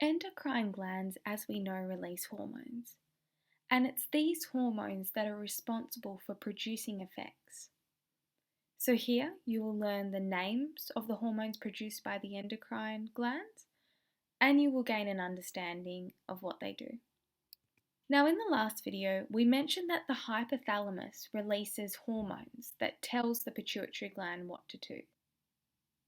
Endocrine glands, as we know, release hormones, and it's these hormones that are responsible for producing effects. So here you will learn the names of the hormones produced by the endocrine glands, and you will gain an understanding of what they do. Now, in the last video, we mentioned that the hypothalamus releases hormones that tells the pituitary gland what to do.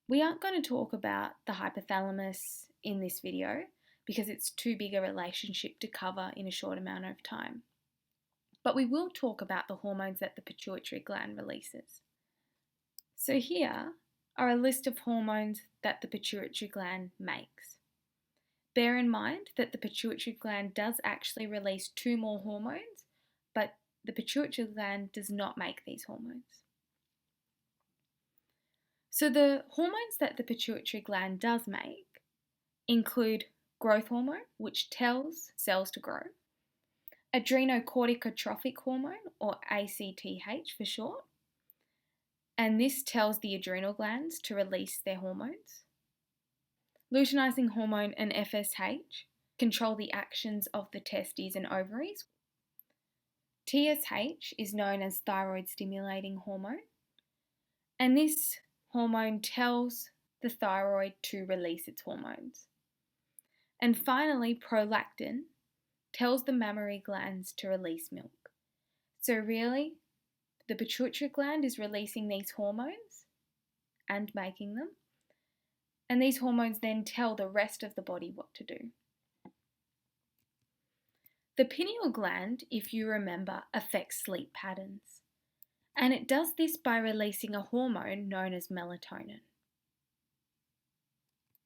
We aren't going to talk about the hypothalamus in this video because it's too big a relationship to cover in a short amount of time. But we will talk about the hormones that the pituitary gland releases. So here are a list of hormones that the pituitary gland makes. Bear in mind that the pituitary gland does actually release 2 more hormones, but the pituitary gland does not make these hormones. So the hormones that the pituitary gland does make include growth hormone, which tells cells to grow, adrenocorticotropic hormone, or ACTH for short, and this tells the adrenal glands to release their hormones. Luteinizing hormone and FSH control the actions of the testes and ovaries. TSH is known as thyroid stimulating hormone, and this hormone tells the thyroid to release its hormones. And finally, prolactin tells the mammary glands to release milk. So really, the pituitary gland is releasing these hormones and making them, and these hormones then tell the rest of the body what to do. The pineal gland, if you remember, affects sleep patterns, and it does this by releasing a hormone known as melatonin.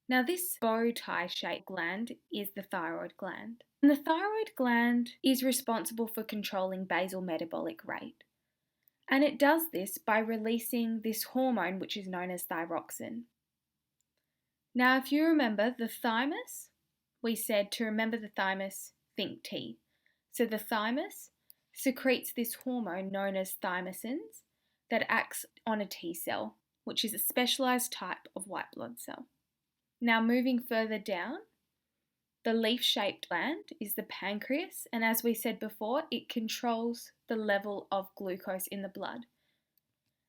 Now, this bow tie shaped gland is the thyroid gland, and the thyroid gland is responsible for controlling basal metabolic rate, and it does this by releasing this hormone which is known as thyroxine. Now, if you remember the thymus, we said to remember the thymus, think T. So the thymus secretes this hormone known as thymosins that acts on a T cell, which is a specialized type of white blood cell. Now, moving further down, the leaf-shaped gland is the pancreas, and as we said before, it controls the level of glucose in the blood.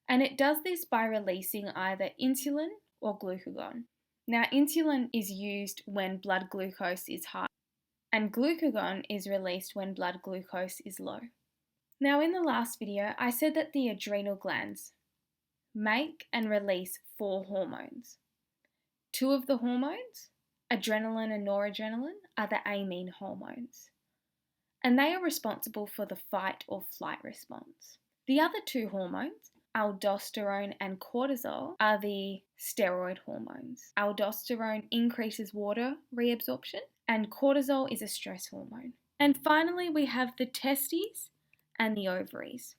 And it does this by releasing either insulin or glucagon. Now, insulin is used when blood glucose is high, and glucagon is released when blood glucose is low. Now, in the last video, I said that the adrenal glands make and release 4 hormones. 2 of the hormones, adrenaline and noradrenaline, are the amine hormones, and they are responsible for the fight or flight response. The other 2 hormones, aldosterone and cortisol, are the steroid hormones. Aldosterone increases water reabsorption, and cortisol is a stress hormone. And finally, we have the testes and the ovaries.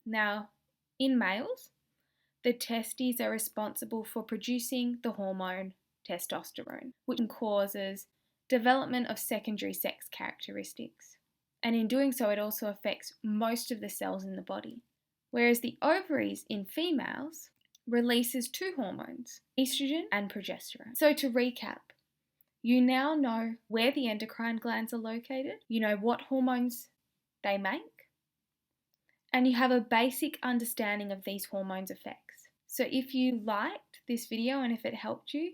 Now, in males, the testes are responsible for producing the hormone testosterone, which causes development of secondary sex characteristics. And in doing so, it also affects most of the cells in the body. Whereas the ovaries in females releases 2 hormones, estrogen and progesterone. So to recap, you now know where the endocrine glands are located, you know what hormones they make, and you have a basic understanding of these hormones' effects. So if you liked this video and if it helped you,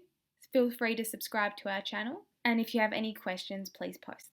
feel free to subscribe to our channel, and if you have any questions, please post them.